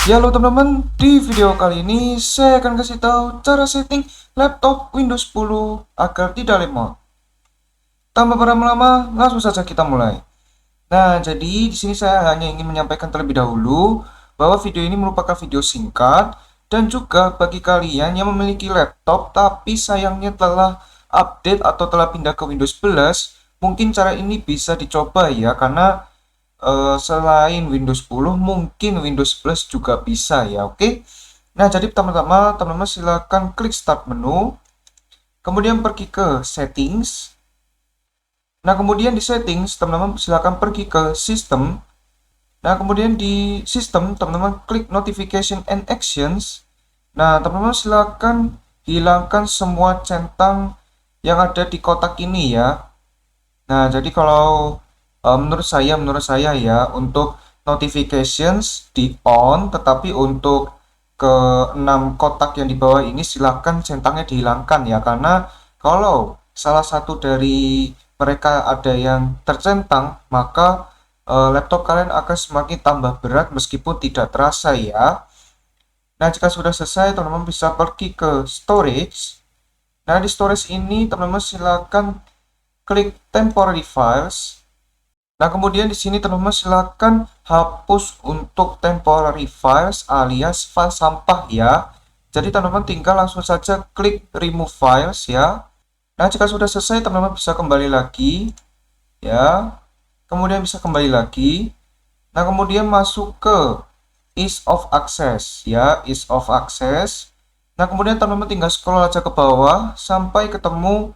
Ya halo teman-teman, di video kali ini saya akan kasih tahu cara setting laptop Windows 10 agar tidak lemot. Tanpa berlama-lama, langsung saja kita mulai. Nah, jadi di sini saya hanya ingin menyampaikan terlebih dahulu bahwa video ini merupakan video singkat dan juga bagi kalian yang memiliki laptop tapi sayangnya telah update atau telah pindah ke Windows 11, mungkin cara ini bisa dicoba ya karena selain Windows 10 mungkin Windows Plus juga bisa ya, oke. Nah, jadi pertama-tama teman-teman silakan klik start menu, kemudian pergi ke settings. Nah, kemudian di settings teman-teman silakan pergi ke sistem. Nah, kemudian di sistem teman-teman klik notification and actions. Nah, teman-teman silakan hilangkan semua centang yang ada di kotak ini ya. Nah, jadi kalau menurut saya ya untuk notifications di on, tetapi untuk ke 6 kotak yang di bawah ini silakan centangnya dihilangkan ya, karena kalau salah satu dari mereka ada yang tercentang, maka laptop kalian akan semakin tambah berat meskipun tidak terasa ya. Nah, jika sudah selesai, teman-teman bisa pergi ke storage. Nah, di storage ini teman-teman silakan klik temporary files. Nah, kemudian di sini teman-teman silakan hapus untuk temporary files alias file sampah ya. Jadi teman-teman tinggal langsung saja klik remove files ya. Nah, jika sudah selesai teman-teman bisa kembali lagi ya. Kemudian bisa kembali lagi. Nah, kemudian masuk ke ease of access ya, ease of access. Nah, kemudian teman-teman tinggal scroll aja ke bawah sampai ketemu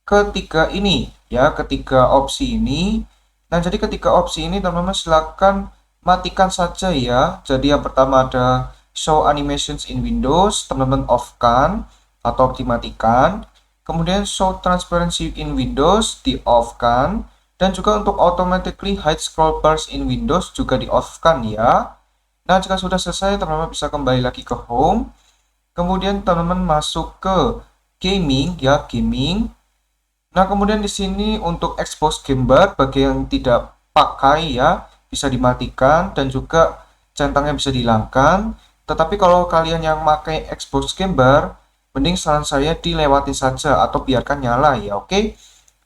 ketiga ini ya, ketiga opsi ini. Nah, jadi ketiga opsi ini teman-teman silakan matikan saja ya. Jadi yang pertama ada show animations in Windows, teman-teman off kan atau dimatikan. Kemudian show transparency in Windows di off kan, dan juga untuk automatically hide scroll bars in Windows juga di off kan ya. Nah, jika sudah selesai teman-teman bisa kembali lagi ke home. Kemudian teman-teman masuk ke gaming ya, gaming. Nah, kemudian di sini untuk expose gambar bagi yang tidak pakai ya, bisa dimatikan dan juga centangnya bisa dihilangkan. Tetapi kalau kalian yang pakai expose gambar, mending saran saya dilewatin saja atau biarkan nyala ya, oke.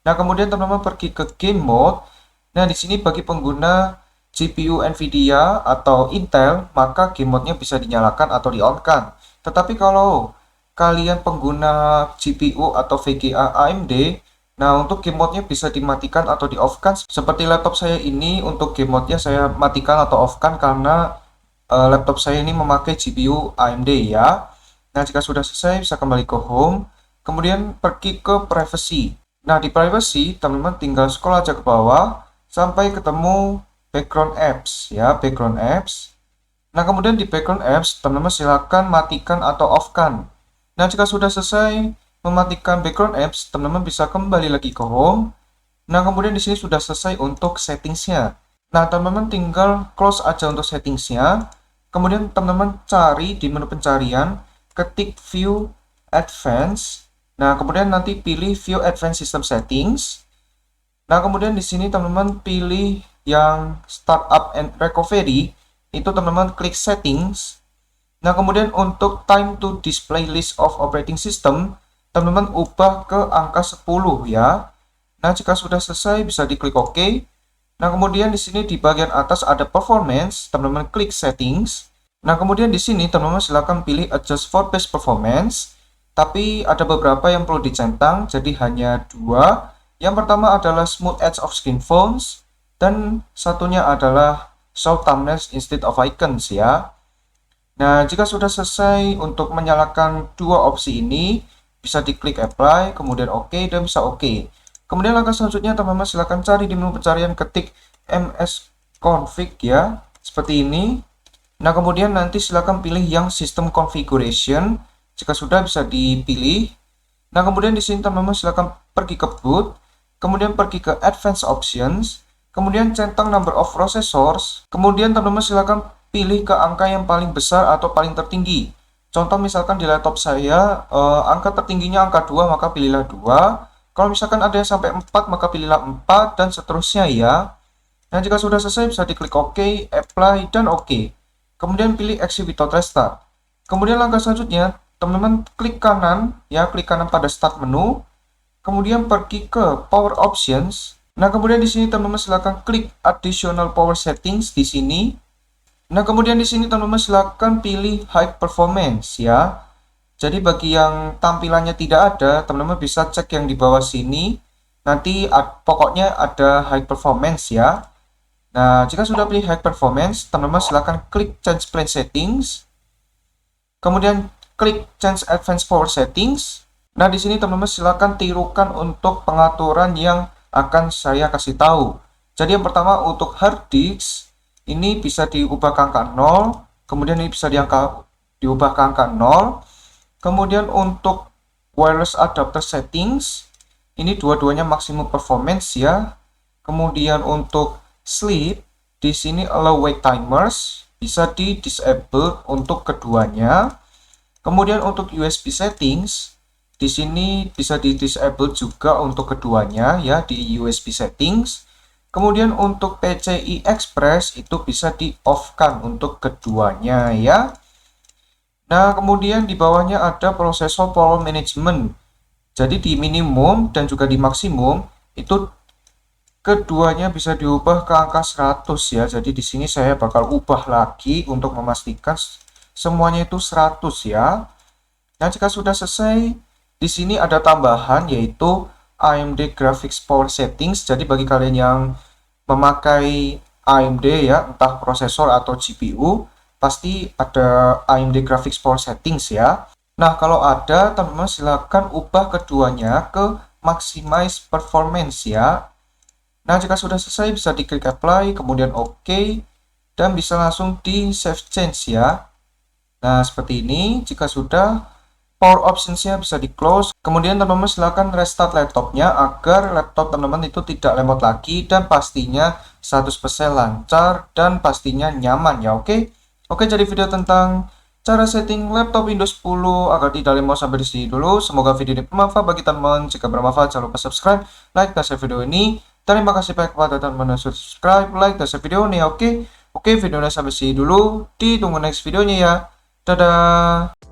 Nah, kemudian teman-teman pergi ke game mode. Nah, di sini bagi pengguna GPU Nvidia atau Intel, maka game mode-nya bisa dinyalakan atau di-on-kan. Tetapi kalau kalian pengguna GPU atau VGA AMD, nah, untuk game mode-nya bisa dimatikan atau di-off-kan. Seperti laptop saya ini, untuk game mode-nya saya matikan atau off-kan karena laptop saya ini memakai GPU AMD ya. Nah, jika sudah selesai bisa kembali ke home, kemudian pergi ke privacy. Nah, di privacy teman-teman tinggal scroll aja ke bawah sampai ketemu background apps ya, background apps. Nah, kemudian di background apps teman-teman silakan matikan atau off-kan. Nah, jika sudah selesai mematikan background apps, teman-teman bisa kembali lagi ke home. Nah, kemudian di sini sudah selesai untuk settingsnya. Nah, teman-teman tinggal close aja untuk settingsnya. Kemudian teman-teman cari di menu pencarian, ketik view advanced. Nah, kemudian nanti pilih view advanced system settings. Nah, kemudian di sini teman-teman pilih yang startup and recovery. Itu teman-teman klik settings. Nah, kemudian untuk time to display list of operating system, teman-teman ubah ke angka 10 ya. Nah, jika sudah selesai bisa diklik OK. Nah, kemudian di sini di bagian atas ada performance, teman-teman klik settings. Nah, kemudian di sini teman-teman silakan pilih adjust for best performance. Tapi ada beberapa yang perlu dicentang, jadi hanya dua. Yang pertama adalah smooth edge of screen fonts, dan satunya adalah show thumbnails instead of icons ya. Nah, jika sudah selesai untuk menyalakan dua opsi ini, bisa diklik apply, kemudian OK, dan bisa OK. Kemudian langkah selanjutnya teman-teman silahkan cari di menu pencarian, ketik msconfig ya, seperti ini. Nah, kemudian nanti silahkan pilih yang system configuration. Jika sudah bisa dipilih. Nah, kemudian di sini teman-teman silahkan pergi ke boot, kemudian pergi ke advanced options, kemudian centang number of processors, kemudian teman-teman silahkan pilih ke angka yang paling besar atau paling tertinggi. Contoh misalkan di laptop saya angka tertingginya angka 2, maka pilihlah 2. Kalau misalkan ada yang sampai 4, maka pilihlah 4 dan seterusnya ya. Nah, jika sudah selesai bisa diklik OK, apply, dan OK. kemudian pilih Exit without restart. Kemudian langkah selanjutnya, teman-teman klik kanan, ya, klik kanan pada start menu, kemudian pergi ke Power Options. Nah, kemudian di sini teman-teman silakan klik Additional Power Settings di sini. Nah, kemudian di sini teman-teman silakan pilih High Performance, ya. Jadi bagi yang tampilannya tidak ada, teman-teman bisa cek yang di bawah sini. Nanti pokoknya ada High Performance, ya. Nah, jika sudah pilih High Performance, teman-teman silakan klik Change Plan Settings. Kemudian klik Change Advanced Power Settings. Nah, di sini teman-teman silakan tirukan untuk pengaturan yang akan saya kasih tahu. Jadi yang pertama untuk hard disk, ini bisa diubah ke angka 0, kemudian ini bisa diubah ke angka 0. Kemudian untuk wireless adapter settings, ini dua-duanya maksimum performance, ya. Kemudian untuk sleep, di sini allow wake timers, bisa di disable untuk keduanya. Kemudian untuk USB settings, di sini bisa di disable juga untuk keduanya, ya, di USB settings. Kemudian untuk PCI Express itu bisa di off kan untuk keduanya, ya. Nah, kemudian di bawahnya ada prosesor power management. Jadi di minimum dan juga di maksimum itu keduanya bisa diubah ke angka 100, ya. Jadi di sini saya bakal ubah lagi untuk memastikan semuanya itu 100, ya. Nah, jika sudah selesai, di sini ada tambahan yaitu AMD Graphics Power Settings. Jadi bagi kalian yang memakai AMD, ya, entah prosesor atau GPU, pasti ada AMD Graphics Power Settings, ya. Nah, kalau ada, teman-teman silakan ubah keduanya ke Maximize Performance, ya. Nah, jika sudah selesai bisa diklik apply, kemudian OK, dan bisa langsung di save change, ya. Nah, seperti ini. Jika sudah, power optionsnya bisa di close. Kemudian teman-teman silakan restart laptopnya agar laptop teman-teman itu tidak lemot lagi dan pastinya 100% lancar dan pastinya nyaman, ya. Oke. Oke, jadi video tentang cara setting laptop Windows 10 agar tidak lemot sampai di sini dulu. Semoga video ini bermanfaat bagi teman-teman. Jika bermanfaat, jangan lupa subscribe, like, dan share video ini. Terima kasih banyak kepada teman-teman yang sudah subscribe, like, dan share video ini. Oke, videonya sampai sini dulu. Ditunggu next videonya, ya. Dadah.